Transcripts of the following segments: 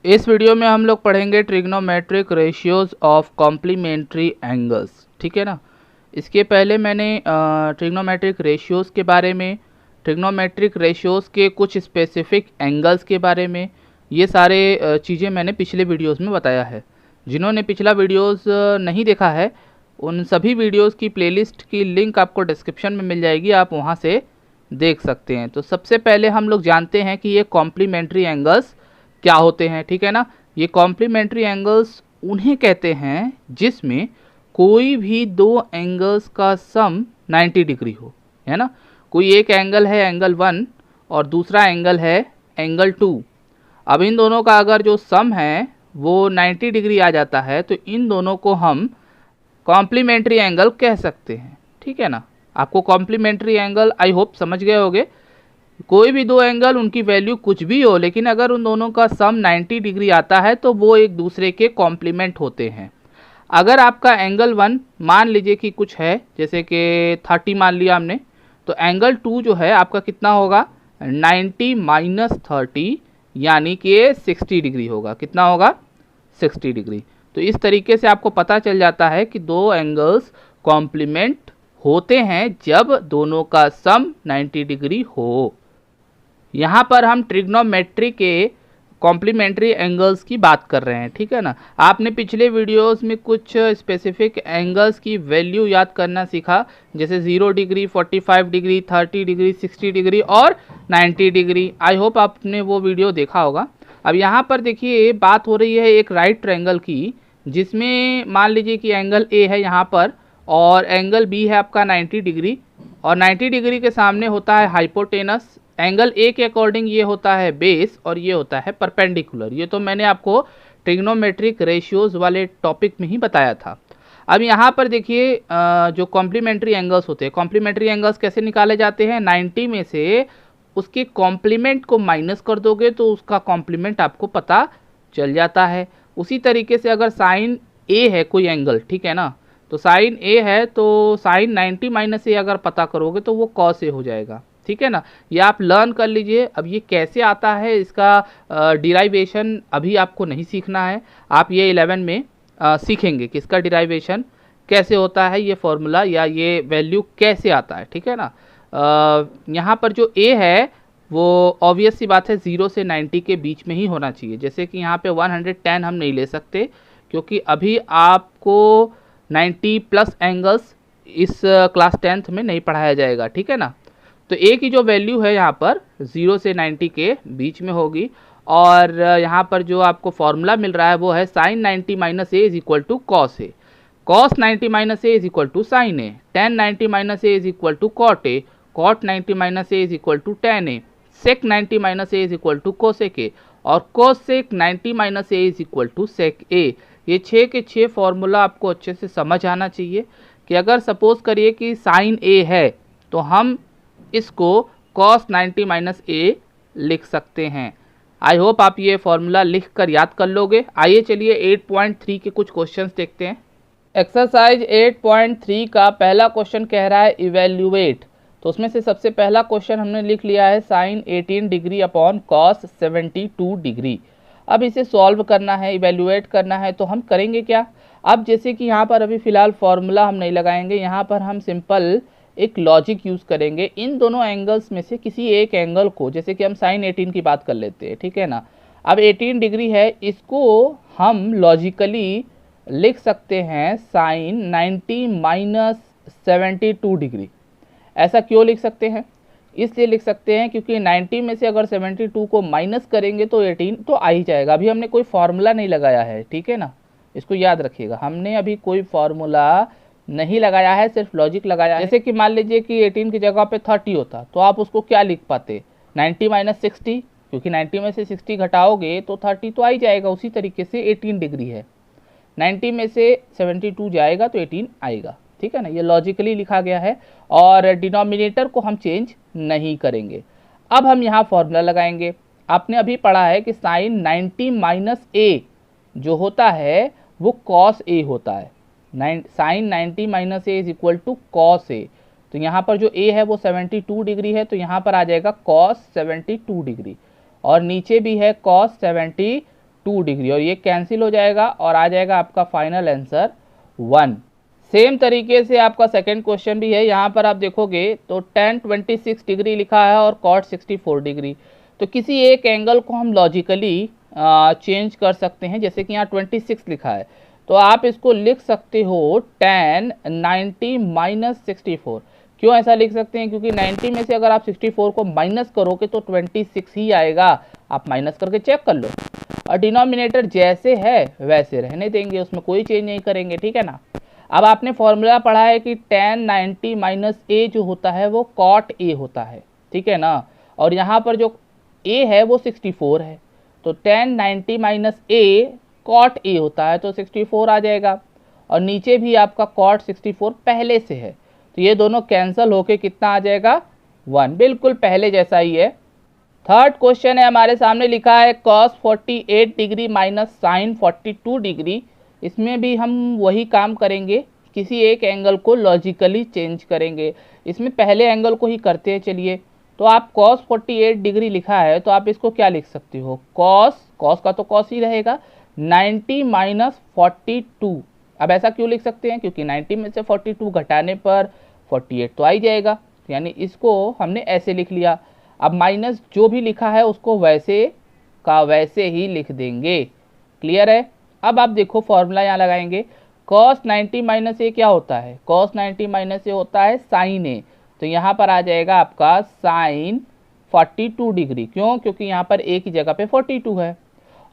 इस वीडियो में हम लोग पढ़ेंगे trigonometric ratios of complementary angles. ठीक है ना। इसके पहले मैंने ट्रिग्नोमेट्रिक रेशियोज के बारे में, ट्रिग्नोमेट्रिक रेशियोज के कुछ स्पेसिफिक एंगल्स के बारे में, ये सारे चीज़ें मैंने पिछले वीडियोस में बताया है। जिन्होंने पिछला वीडियोस नहीं देखा है उन सभी वीडियोस की प्लेलिस्ट की लिंक आपको डिस्क्रिप्शन में मिल जाएगी, आप वहाँ से देख सकते हैं। तो सबसे पहले हम लोग जानते हैं कि ये कॉम्प्लीमेंट्री एंगल्स क्या होते हैं। ठीक है ना। ये कॉम्प्लीमेंट्री एंगल्स उन्हें कहते हैं जिसमें कोई भी दो एंगल्स का सम 90 डिग्री हो, है ना। कोई एक एंगल है एंगल 1 और दूसरा एंगल है एंगल 2। अब इन दोनों का अगर जो सम है वो 90 डिग्री आ जाता है तो इन दोनों को हम कॉम्प्लीमेंट्री एंगल कह सकते हैं। ठीक है ना। आपको कॉम्प्लीमेंट्री एंगल आई होप समझ गए होंगे। कोई भी दो एंगल उनकी वैल्यू कुछ भी हो, लेकिन अगर उन दोनों का सम 90 डिग्री आता है तो वो एक दूसरे के कॉम्प्लीमेंट होते हैं। अगर आपका एंगल 1 मान लीजिए कि कुछ है, जैसे कि 30 मान लिया हमने, तो एंगल 2 जो है आपका कितना होगा 90 माइनस 30, यानी कि 60 डिग्री होगा। कितना होगा 60 डिग्री। तो इस तरीके से आपको पता चल जाता है कि दो एंगल्स कॉम्प्लीमेंट होते हैं जब दोनों का सम 90 डिग्री हो। यहाँ पर हम ट्रिग्नोमेट्री के कॉम्प्लीमेंट्री एंगल्स की बात कर रहे हैं। ठीक है ना। आपने पिछले वीडियोस में कुछ स्पेसिफिक एंगल्स की वैल्यू याद करना सीखा, जैसे 0 डिग्री, 45 डिग्री, 30 डिग्री, 60 डिग्री और 90 डिग्री। आई होप आपने वो वीडियो देखा होगा। अब यहाँ पर देखिए बात हो रही है एक राइट ट्रायंगल की, जिसमें मान लीजिए कि एंगल ए है यहाँ पर और एंगल बी है आपका 90 डिग्री, और 90 डिग्री के सामने होता है हाइपोटेनस। एंगल ए के अकॉर्डिंग ये होता है बेस और ये होता है परपेंडिकुलर। ये तो मैंने आपको ट्रिग्नोमेट्रिक रेशियोज वाले टॉपिक में ही बताया था। अब यहाँ पर देखिए जो कॉम्प्लीमेंट्री एंगल्स होते हैं, कॉम्प्लीमेंट्री एंगल्स कैसे निकाले जाते हैं, 90 में से उसके कॉम्प्लीमेंट को माइनस कर दोगे तो उसका कॉम्प्लीमेंट आपको पता चल जाता है। उसी तरीके से अगर साइन ए है कोई एंगल, ठीक है ना, तो साइन ए है तो साइन 90 माइनस ए अगर पता करोगे तो वो कॉस ए हो जाएगा। ठीक है ना। ये आप लर्न कर लीजिए। अब ये कैसे आता है इसका डिराइवेशन अभी आपको नहीं सीखना है, आप ये 11 में सीखेंगे कि इसका डिराइवेशन कैसे होता है, ये फॉर्मूला या ये वैल्यू कैसे आता है। ठीक है ना। यहाँ पर जो ए है वो ऑब्वियस सी बात है 0 से 90 के बीच में ही होना चाहिए। जैसे कि यहाँ पे 110 हम नहीं ले सकते, क्योंकि अभी आपको 90 प्लस एंगल्स इस क्लास 10th में नहीं पढ़ाया जाएगा। ठीक है ना। तो ए की जो वैल्यू है यहाँ पर 0 से 90 के बीच में होगी, और यहाँ पर जो आपको फॉर्मूला मिल रहा है वो है sine 90 minus A is equal to cos A, cos 90 minus A is equal to sine A, tan 90 minus A is equal to cot A, cot 90 minus A is equal to tan A, sec 90 minus A is equal to cosec A, और cosec 90 minus A is equal to sec A. ये 6 के 6 formula आपको अच्छे से समझ आना चाहिए कि अगर सपोज करिए कि साइन ए है तो हम इसको cos 90 माइनस ए लिख सकते हैं। आई होप आप ये फॉर्मूला लिख कर याद कर लोगे। आइए चलिए 8.3 के कुछ क्वेश्चंस देखते हैं। एक्सरसाइज 8.3 का पहला क्वेश्चन कह रहा है इवेल्युएट, तो उसमें से सबसे पहला क्वेश्चन हमने लिख लिया है sine 18 degree upon cos 72 degree. अब इसे सॉल्व करना है, इवेल्युएट करना है, तो हम करेंगे क्या। अब जैसे कि यहाँ पर अभी फ़िलहाल फॉर्मूला हम नहीं लगाएंगे, यहाँ पर हम सिंपल एक लॉजिक यूज़ करेंगे। इन दोनों एंगल्स में से किसी एक एंगल को, जैसे कि हम साइन 18 की बात कर लेते हैं, ठीक है ना। अब 18 डिग्री है, इसको हम लॉजिकली लिख सकते हैं साइन 90 माइनस 72 डिग्री। ऐसा क्यों लिख सकते हैं, इसलिए लिख सकते हैं क्योंकि 90 में से अगर 72 को माइनस करेंगे तो 18 तो आ ही जाएगा। अभी हमने कोई फार्मूला नहीं लगाया है, ठीक है ना, इसको याद रखिएगा। हमने अभी कोई फार्मूला नहीं लगाया है, सिर्फ लॉजिक लगाया है। जैसे कि मान लीजिए कि 18 की जगह पे 30 होता तो आप उसको क्या लिख पाते 90 माइनस 60, क्योंकि 90 में से 60 घटाओगे तो 30 तो आ ही जाएगा। उसी तरीके से 18 डिग्री है, 90 में से 72 जाएगा तो 18 आएगा। ठीक है ना। ये लॉजिकली लिखा गया है और डिनोमिनेटर को हम चेंज नहीं करेंगे। अब हम यहाँ फॉर्मूला लगाएंगे। आपने अभी पढ़ा है कि साइन 90 माइनस ए जो होता है वो कॉस ए होता है। Sine 90 minus A is equal to cos A, तो यहाँ पर जो ए है वो 72 डिग्री है, तो यहाँ पर आ जाएगा कॉस 72 डिग्री, और नीचे भी है कॉस 72 2 डिग्री, और ये कैंसिल हो जाएगा और आ जाएगा आपका फाइनल आंसर 1। सेम तरीके से आपका सेकंड क्वेश्चन भी है। यहाँ पर आप देखोगे तो tan 26 डिग्री लिखा है और cot 64 डिग्री। तो किसी एक एंगल को हम लॉजिकली चेंज कर सकते हैं। जैसे कि यहाँ 26 लिखा है तो आप इसको लिख सकते हो tan 90 माइनस 64। क्यों ऐसा लिख सकते हैं? क्योंकि 90 में से अगर आप 64 को माइनस करोगे तो 26 ही आएगा। आप माइनस करके चेक कर लो। और डिनोमिनेटर जैसे है वैसे रहने देंगे, उसमें कोई चेंज नहीं करेंगे, ठीक है ना। अब आपने फॉर्मूला पढ़ा है कि tan 90 माइनस ए जो होता है वो cot ए होता है, ठीक है ना। और यहाँ पर जो a है वो 64 है, तो tan 90 माइनस ए cot ए होता है, तो 64 आ जाएगा। और नीचे भी आपका cot 64 पहले से है, तो ये दोनों कैंसिल होके कितना आ जाएगा 1, बिल्कुल पहले जैसा ही है। थर्ड क्वेश्चन है हमारे सामने, लिखा है cos 48 degree minus sin 42 degree. इसमें भी हम वही काम करेंगे, किसी एक एंगल को लॉजिकली चेंज करेंगे। इसमें पहले एंगल को ही करते हैं, चलिए। तो आप cos 48 डिग्री लिखा है तो आप इसको क्या लिख सकते हो, cos का तो cos ही रहेगा, 90 माइनस 42। अब ऐसा क्यों लिख सकते हैं? क्योंकि 90 में से 42 घटाने पर 48 तो आ ही जाएगा, यानी इसको हमने ऐसे लिख लिया। अब माइनस जो भी लिखा है उसको वैसे का वैसे ही लिख देंगे, क्लियर है। अब आप देखो फॉर्मूला यहाँ लगाएंगे, cos 90 माइनस ए क्या होता है, cos 90 माइनस ए होता है sin ए। तो यहाँ पर आ जाएगा आपका sin 42 डिग्री। क्यों? क्योंकि यहाँ पर ए की जगह पे 42 है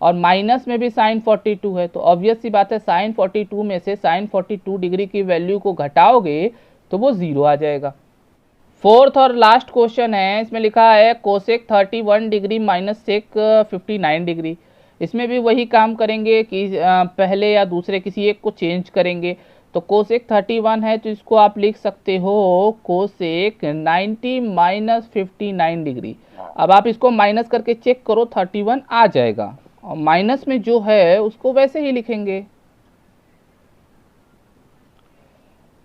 और माइनस में भी sin 42 है, तो ऑब्वियस सी बात है sin 42 में से sin 42 डिग्री की वैल्यू को घटाओगे तो वो 0 आ जाएगा। फोर्थ और लास्ट क्वेश्चन है, इसमें लिखा है cosec 31 degree minus sec 59 degree. इसमें भी वही काम करेंगे कि पहले या दूसरे किसी एक को चेंज करेंगे। तो कोसेक 31 है तो इसको आप लिख सकते हो कोसेक 90 माइनस 59 डिग्री। अब आप इसको माइनस करके चेक करो, 31 आ जाएगा, और माइनस में जो है उसको वैसे ही लिखेंगे।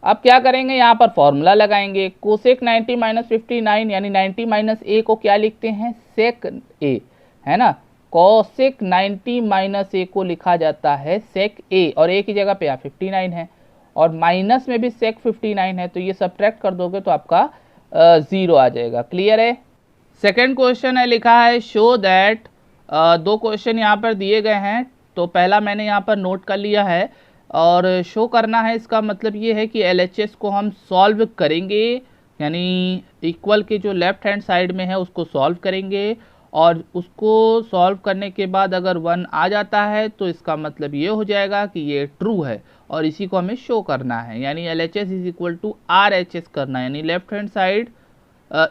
अब क्या करेंगे, यहाँ पर फॉर्मूला लगाएंगे, कोसेक 90 माइनस 59 यानी 90 माइनस ए को क्या लिखते हैं, सेक ए, है ना। कोसेक 90 माइनस ए को लिखा जाता है सेक ए, और ए की जगह पे यहाँ 59 है और माइनस में भी सेक 59 है, तो ये सब्ट्रैक्ट कर दोगे तो आपका 0 आ जाएगा, क्लियर है। सेकेंड क्वेश्चन है, लिखा है शो दैट, दो क्वेश्चन यहाँ पर दिए गए हैं। तो पहला मैंने यहाँ पर नोट कर लिया है और शो करना है, इसका मतलब ये है कि LHS को हम सॉल्व करेंगे, यानी इक्वल के जो लेफ्ट हैंड साइड में है उसको सॉल्व करेंगे, और उसको सॉल्व करने के बाद अगर 1 आ जाता है तो इसका मतलब ये हो जाएगा कि ये ट्रू है, और इसी को हमें शो करना है, यानी LHS is equal to RHS करना है, यानी left hand side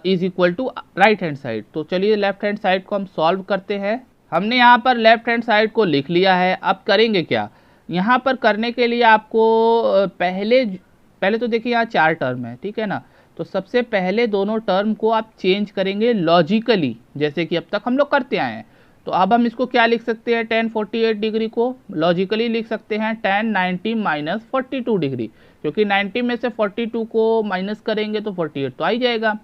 is equal to right hand side. तो चलिए लेफ्ट हैंड साइड को हम सॉल्व करते हैं। हमने यहाँ पर लेफ्ट हैंड साइड को लिख लिया है। अब करेंगे क्या, यहाँ पर करने के लिए आपको पहले तो देखिए यहाँ 4 टर्म है, ठीक है ना। तो सबसे पहले दोनों टर्म को आप चेंज करेंगे लॉजिकली, जैसे कि अब तक हम लोग करते आए हैं। तो अब हम इसको क्या लिख सकते हैं, tan 48 डिग्री को लॉजिकली लिख सकते हैं tan 90 माइनस 42 डिग्री, क्योंकि 90 में से 42 को माइनस करेंगे तो 48 तो आ ही जाएगा।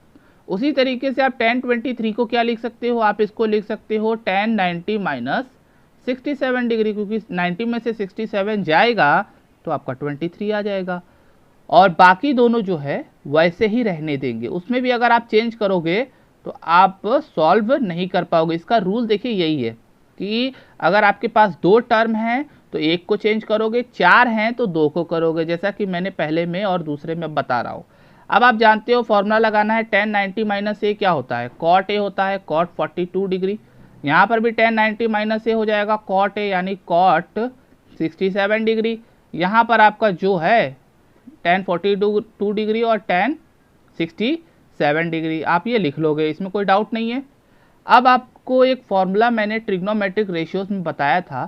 उसी तरीके से आप tan 23 को क्या लिख सकते हो, आप इसको लिख सकते हो tan 90 माइनस 67 डिग्री, क्योंकि 90 में से 67 जाएगा तो आपका 23 आ जाएगा। और बाकी दोनों जो है वैसे ही रहने देंगे, उसमें भी अगर आप चेंज करोगे तो आप सॉल्व नहीं कर पाओगे। इसका रूल देखिए यही है कि अगर आपके पास 2 टर्म हैं तो एक को चेंज करोगे, 4 हैं तो 2 को करोगे, जैसा कि मैंने पहले में और दूसरे में बता रहा हूँ। अब आप जानते हो फॉर्मूला लगाना है, tan 90 माइनस ए क्या होता है, cot ए होता है, cot 42 डिग्री। यहाँ पर भी tan 90 माइनस ए हो जाएगा cot ए यानी cot 67 डिग्री। यहाँ पर आपका जो है tan 42 डिग्री और tan 67 डिग्री, आप ये लिख लोगे, इसमें कोई डाउट नहीं है। अब आपको एक फॉर्मूला मैंने ट्रिग्नोमेट्रिक रेशियोज में बताया था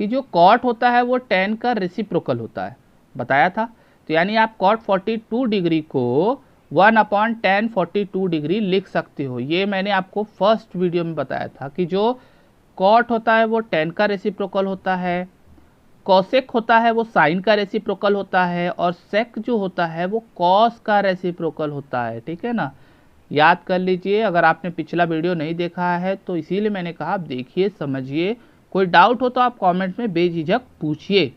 कि जो cot होता है वो tan का रेसिप्रोकल होता है, बताया था। तो यानी आप cot 42 डिग्री को 1/tan 42 डिग्री लिख सकते हो। ये मैंने आपको फर्स्ट वीडियो में बताया था कि जो cot होता है वो tan का रेसिप्रोकल होता है, cosec होता है वो sin का रेसिप्रोकल होता है, और sec जो होता है वो cos का रेसिप्रोकल होता है, ठीक है ना। याद कर लीजिए, अगर आपने पिछला वीडियो नहीं देखा है तो इसीलिए मैंने कहा आप देखिए समझिए, कोई डाउट हो तो आप कमेंट में बेझिझक पूछिए।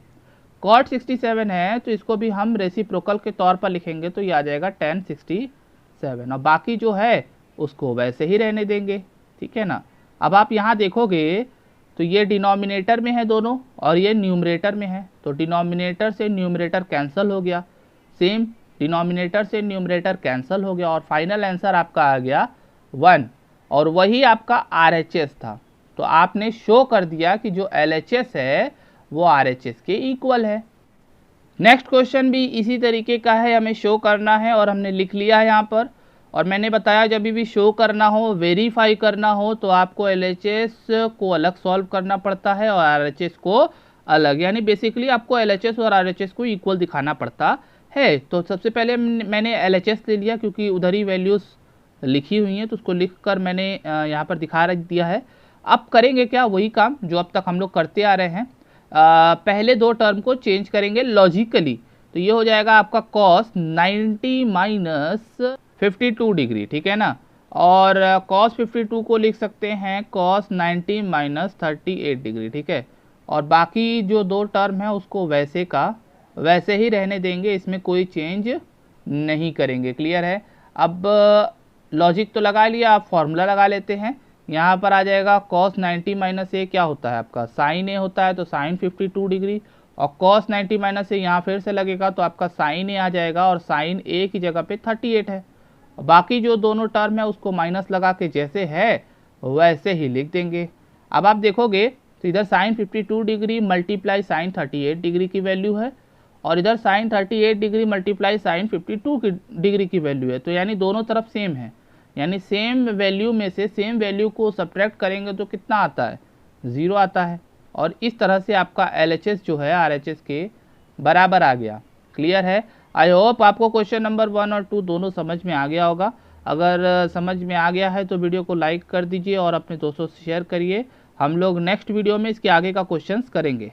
cot 67 है तो इसको भी हम रेसिप्रोकल के तौर पर लिखेंगे तो ये आ जाएगा tan 67 और बाकी जो है उसको वैसे ही रहने देंगे, ठीक है ना। अब आप यहाँ देखोगे तो ये डिनोमिनेटर में है दोनों और ये न्यूमरेटर में है, तो डिनोमिनेटर से न्यूमरेटर कैंसिल हो गया, सेम डिनोमिनेटर से न्यूमरेटर कैंसिल हो गया और फाइनल आंसर आपका आ गया 1 और वही आपका RHS था। तो आपने शो कर दिया कि जो LHS है वो RHS के इक्वल है। नेक्स्ट क्वेश्चन भी इसी तरीके का है, हमें शो करना है और हमने लिख लिया है यहाँ पर। और मैंने बताया जब भी शो करना हो, वेरीफाई करना हो तो आपको LHS को अलग सॉल्व करना पड़ता है और RHS को अलग, यानी बेसिकली आपको LHS और RHS को इक्वल दिखाना पड़ता है। तो सबसे पहले मैंने LHS ले लिया क्योंकि उधर ही वैल्यूज़ लिखी हुई हैं तो उसको लिख कर मैंने यहाँ पर दिखा दिया है। अब करेंगे क्या, वही काम जो अब तक हम लोग करते आ रहे हैं। पहले दो टर्म को चेंज करेंगे लॉजिकली, तो ये हो जाएगा आपका cos 90 माइनस 52 डिग्री, ठीक है ना। और cos 52 को लिख सकते हैं cos 90 माइनस 38 डिग्री, ठीक है। और बाकी जो दो टर्म है उसको वैसे का वैसे ही रहने देंगे, इसमें कोई चेंज नहीं करेंगे, क्लियर है। अब लॉजिक तो लगा लिया, आप फॉर्मूला लगा लेते हैं। यहाँ पर आ जाएगा cos 90 माइनस ए क्या होता है आपका sin ए होता है तो sin 52 डिग्री, और cos 90 माइनस ए यहाँ फिर से लगेगा तो आपका sin ए आ जाएगा और sin ए की जगह पे 38 है। बाकी जो दोनों टर्म है उसको माइनस लगा के जैसे है वैसे ही लिख देंगे। अब आप देखोगे तो इधर sin 52 degree multiply sin 38 degree की वैल्यू है और इधर sin 38 degree multiply sin 52 degree की वैल्यू है, तो यानी दोनों तरफ सेम है, यानी सेम वैल्यू में से सेम वैल्यू को सब्ट्रैक्ट करेंगे तो कितना आता है, 0 आता है। और इस तरह से आपका LHS जो है RHS के बराबर आ गया, क्लियर है। आई होप आपको क्वेश्चन नंबर 1 और 2 दोनों समझ में आ गया होगा। अगर समझ में आ गया है तो वीडियो को लाइक कर दीजिए और अपने दोस्तों से शेयर करिए। हम लोग नेक्स्ट वीडियो में इसके आगे का क्वेश्चंस करेंगे।